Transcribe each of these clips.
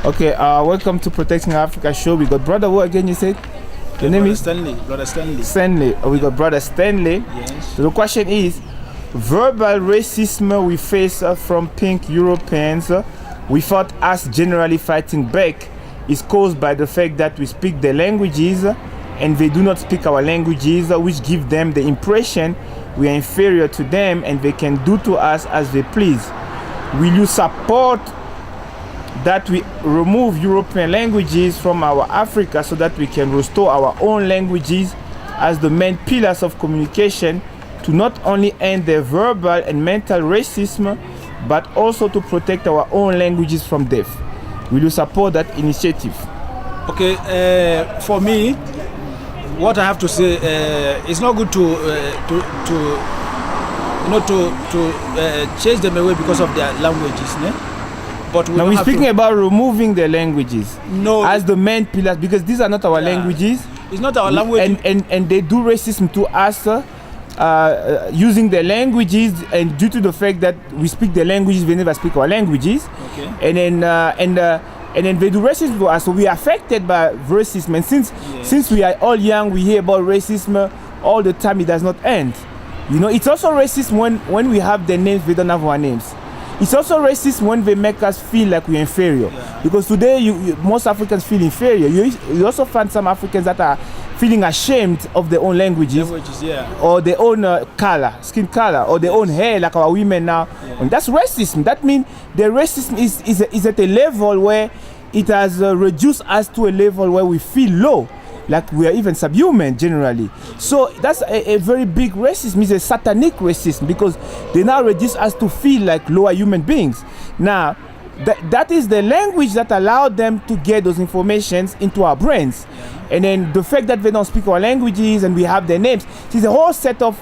Okay, welcome to Protecting Africa show. We got brother who again you said? Your name is? Brother Stanley. Stanley. We got brother Stanley. Yes. So the question is, verbal racism we face from pink Europeans without us generally fighting back is caused by the fact that we speak their languages and they do not speak our languages, which give them the impression we are inferior to them and they can do to us as they please. Will you support that we remove European languages from our Africa so that we can restore our own languages as the main pillars of communication to not only end the verbal and mental racism, but also to protect our own languages from death? Will you support that initiative? Okay, for me, what I have to say, it's not good to chase them away because of their languages, ne? But now we're speaking about removing the languages as the main pillars, because these are not our languages. It's not our language, and they do racism to us using their languages, and due to the fact that we speak their languages, we never speak our languages. Okay. And then they do racism to us, so we are affected by racism. And since we are all young, we hear about racism all the time. It does not end. You know, it's also racist when we have their names, we don't have our names. It's also racist when they make us feel like we're inferior. Yeah. Because today, most Africans feel inferior. You also find some Africans that are feeling ashamed of their own languages or their own skin color, or their own hair, like our women now. Yeah. And that's racism. That means the racism is at a level where it has reduced us to a level where we feel low, like we are even subhuman generally. So that's a very big racism. It's a satanic racism, because they now reduce us to feel like lower human beings. Now, that is the language that allowed them to get those informations into our brains. And then the fact that they don't speak our languages and we have their names, it's a whole set of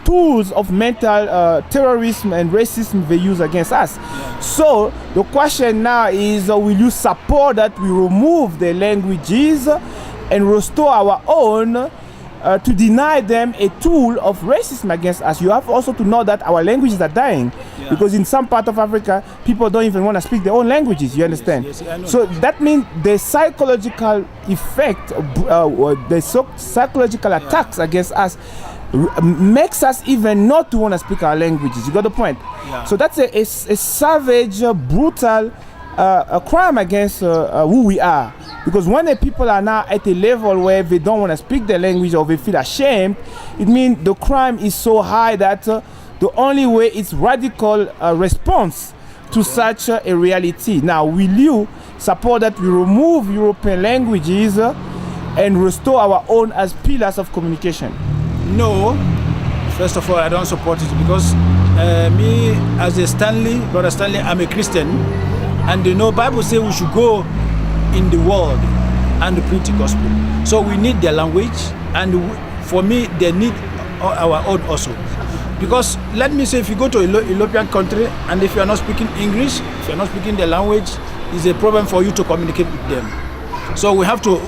tools of mental terrorism and racism they use against us. So the question now is, will you support that we remove the languages and restore our own, to deny them a tool of racism against us? You have also to know that our languages are dying, because in some part of Africa, people don't even want to speak their own languages, you understand? Yes, I know. So that means the psychological effect, psychological attacks against us makes us even not to want to speak our languages. You got the point? Yeah. So that's a savage, brutal crime against who we are. Because when the people are now at a level where they don't want to speak their language or they feel ashamed, it means the crime is so high that the only way is radical response to such a reality. Now, will you support that we remove European languages and restore our own as pillars of communication? No. First of all, I don't support it, because me as a brother Stanley, I'm a Christian, and Bible says we should go in the world and preach the gospel. So we need their language, and for me, they need our own also. Because let me say, if you go to a European country and if you are not speaking English, if you are not speaking their language, it's a problem for you to communicate with them. So we have to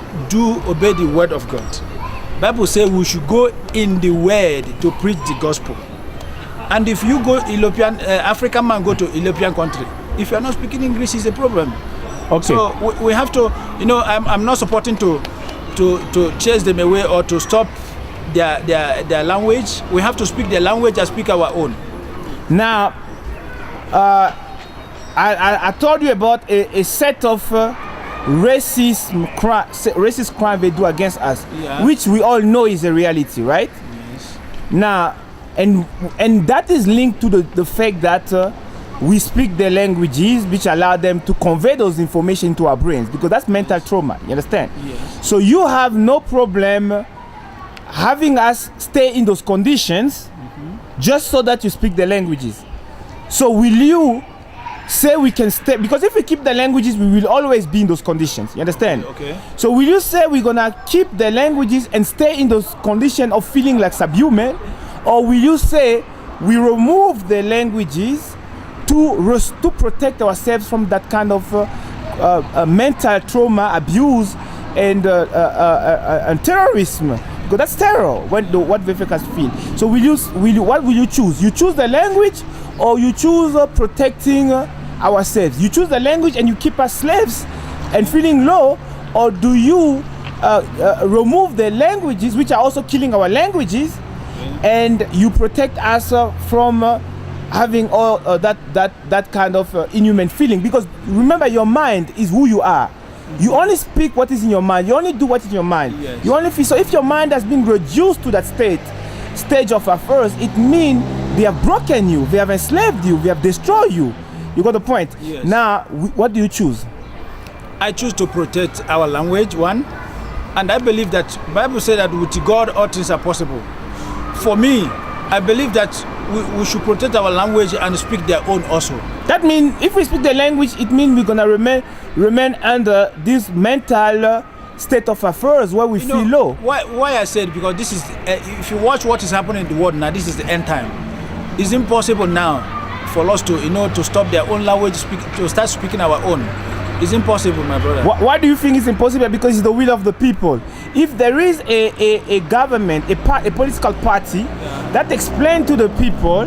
obey the word of God. Bible says we should go in the word to preach the gospel. And if you go African man go to European country, if you are not speaking English, it's a problem. Okay. So we have to, I'm not supporting to chase them away or to stop their language. We have to speak their language and speak our own. Now, I told you about a set of racist crime they do against us, which we all know is a reality, right? Yes. Now, and that is linked to the fact that we speak their languages, which allow them to convey those information to our brains, because that's mental trauma, you understand? Yes. So you have no problem having us stay in those conditions just so that you speak the languages. So will you say we can stay, because if we keep the languages, we will always be in those conditions, you understand? Okay. So will you say we're gonna keep the languages and stay in those conditions of feeling like subhuman, or will you say we remove the languages to protect ourselves from that kind of mental trauma, abuse, and terrorism? Because that's terror, what the fakers feel. So what will you choose? You choose the language, or you choose protecting ourselves? You choose the language and you keep us slaves and feeling low, or do you remove the languages which are also killing our languages, and you protect us from having all that kind of inhuman feeling? Because remember, your mind is who you are. You only speak what is in your mind. You only do what is in your mind. Yes. You only feel. So if your mind has been reduced to that stage of affairs, it means they have broken you, they have enslaved you, they have destroyed you. You got the point? Yes. Now, what do you choose? I choose to protect our language, one, and I believe that Bible says that with God all things are possible. For me, I believe that we should protect our language and speak their own also. That means if we speak the language, it means we're gonna remain under this mental state of affairs where we feel low. Why I said, because this is if you watch what is happening in the world now, this is the end time. It's impossible now for us to stop their own language, to start speaking our own. It's impossible, my brother. Why do you think it's impossible? Because it's the will of the people. If there is a government, a political party that explains to the people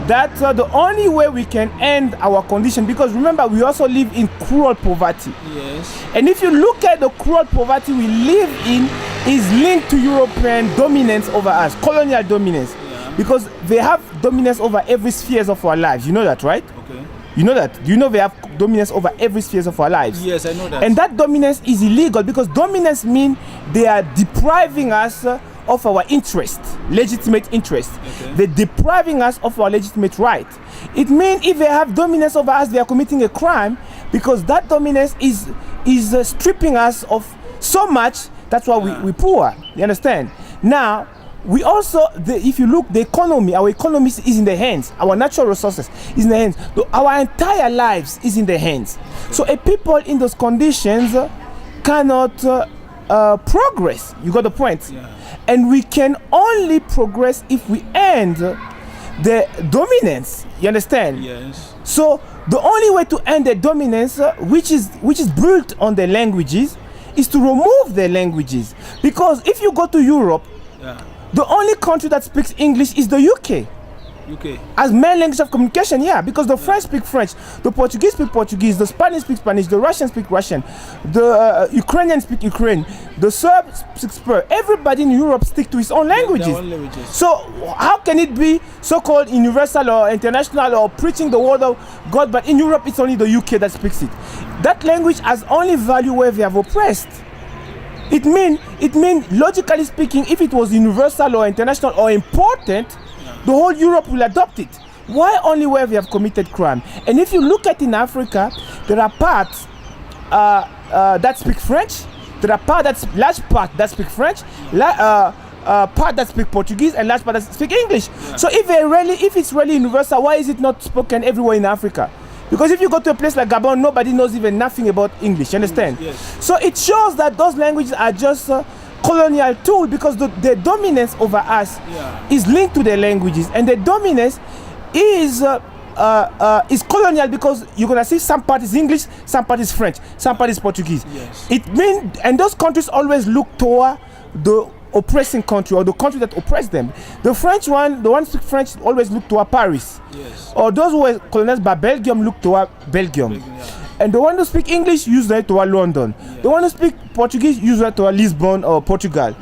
that the only way we can end our condition, because remember, we also live in cruel poverty. Yes. And if you look at the cruel poverty we live in, is linked to European dominance over us, colonial dominance. Yeah. Because they have dominance over every sphere of our lives. You know that, right? Okay. You know that? You know they have dominance over every sphere of our lives. Yes, I know that. And that dominance is illegal, because dominance means they are depriving us of our interest, legitimate interest. Okay. They're depriving us of our legitimate right. It means if they have dominance over us, they are committing a crime, because that dominance is stripping us of so much. That's why we poor. You understand? Now, we also, if you look, the economy, our economy is in the hands. Our natural resources is in the hands. Our entire lives is in the hands. So a people in those conditions cannot progress. You got the point? Yeah. And we can only progress if we end the dominance. You understand? Yes. So the only way to end the dominance, which is built on the languages, is to remove the languages. Because if you go to Europe, the only country that speaks English is the UK. UK. As main language of communication, because the French speak French, the Portuguese speak Portuguese, the Spanish speak Spanish, the Russian speak Russian, the Ukrainian speak Ukraine, the Serb speak Serb. Everybody in Europe stick to his own languages. Their own languages. So how can it be so-called universal or international or preaching the word of God, but in Europe it's only the UK that speaks it? That language has only value where they have oppressed. It mean logically speaking, if it was universal or international or important, the whole Europe will adopt it. Why only where we have committed crime? And if you look at in Africa, there are parts that speak French, there are large part that speak French, part that speak Portuguese, and large part that speak English. So if it's really universal, why is it not spoken everywhere in Africa? Because if you go to a place like Gabon, nobody knows even nothing about English. You understand? Yes. So it shows that those languages are just colonial tool, because the dominance over us is linked to the languages, and the dominance is colonial, because you're gonna see some part is English, some part is French, some part is Portuguese. Yes. It means, and those countries always look toward the oppressing country or the country that oppressed them. The French one, the one who speak French, always look toward Paris. Yes. Or those who were colonized by Belgium look toward Belgium. And the one who speak English usually toward London. The one who speak Portuguese usually toward Lisbon or Portugal.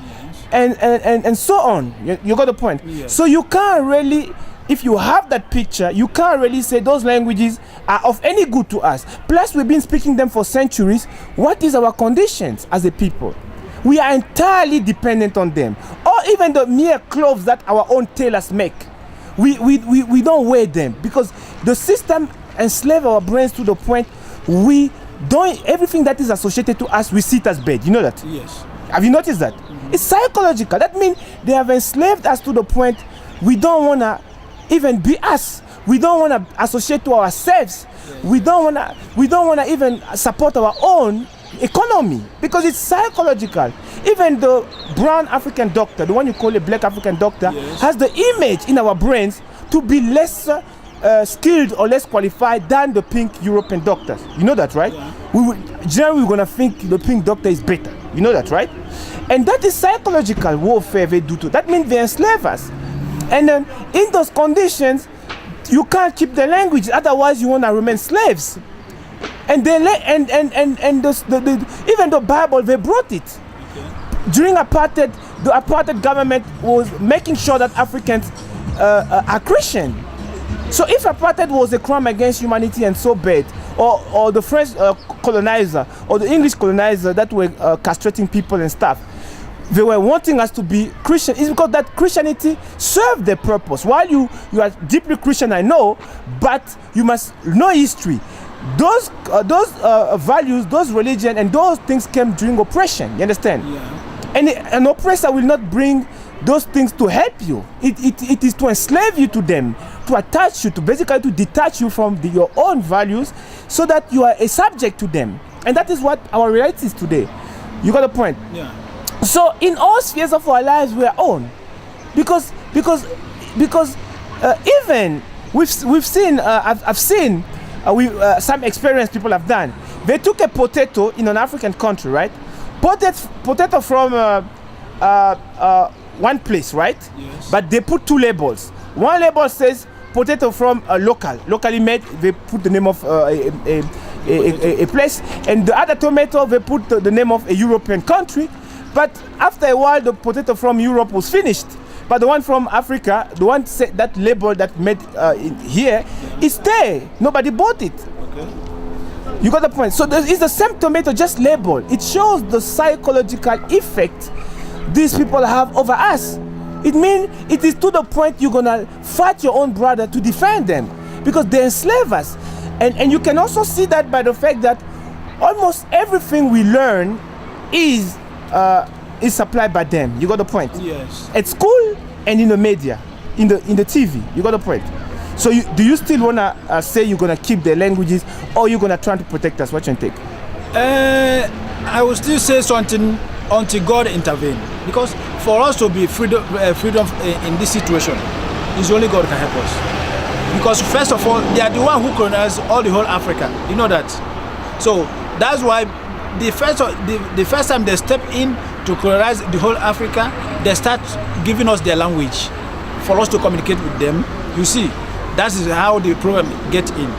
And so on. You got the point. So you can't really, if you have that picture, you can't really say those languages are of any good to us. Plus, we've been speaking them for centuries. What is our conditions as a people? We are entirely dependent on them. Or even the mere clothes that our own tailors make. We don't wear them, because the system enslaves our brains to the point we don't, everything that is associated to us, we see it as bad. You know that? Yes. Have you noticed that? It's psychological. That means they have enslaved us to the point we don't want to even be us. We don't want to associate to ourselves. We don't want to even support our own economy, because it's psychological. Even the brown African doctor, the one you call a black African doctor, has the image in our brains to be less skilled or less qualified than the pink European doctors. You know that, right? Generally, we're going to think the pink doctor is better. You know that, right? And that is psychological warfare they do to. That means they enslave us. And then in those conditions, you can't keep the language, otherwise you want to remain slaves. And they even the Bible, they brought it. During apartheid, the apartheid government was making sure that Africans are Christian. So if apartheid was a crime against humanity and so bad, or the French colonizer or the English colonizer that were castrating people and stuff, they were wanting us to be Christian, it's because that Christianity served their purpose. While you are deeply Christian, I know, but you must know history. Those values, those religion, and those things came during oppression. You understand? Yeah. And an oppressor will not bring those things to help you. It is to enslave you to them, to attach you, to basically to detach you from your own values, so that you are a subject to them. And that is what our reality is today. You got a point? Yeah. So in all spheres of our lives, we are on, because even we've seen I've seen some experience people have done. They took a potato in an African country, right? Potato from one place, right? Yes. But they put two labels. One label says potato from locally made. They put the name of a place, and the other tomato they put the name of a European country. But after a while, the potato from Europe was finished. But the one from Africa, the one that label that made here, is there. Nobody bought it. Okay. You got the point. So it's the same tomato, just labeled. It shows the psychological effect these people have over us. It means it is to the point you're gonna fight your own brother to defend them, because they enslave us. And you can also see that by the fact that almost everything we learn is supplied by them. You got the point? Yes. At school and in the media, in the TV. You got the point? So do you still wanna say you're gonna keep the languages, or you're gonna try to protect us? What you think? I will still say something until God intervene, because for us to be freedom in this situation, is only God can help us. Because first of all, they are the one who colonized all the whole Africa. You know that. So that's why the first time they step in to colonize the whole Africa, they start giving us their language for us to communicate with them. You see, that is how the problem get in.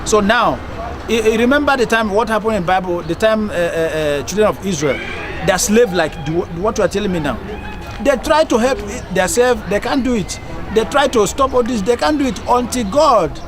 So now, remember the time what happened in Bible, the time children of Israel, they're slave like what you are telling me now. They try to help themselves, they can't do it. They try to stop all this, they can't do it until God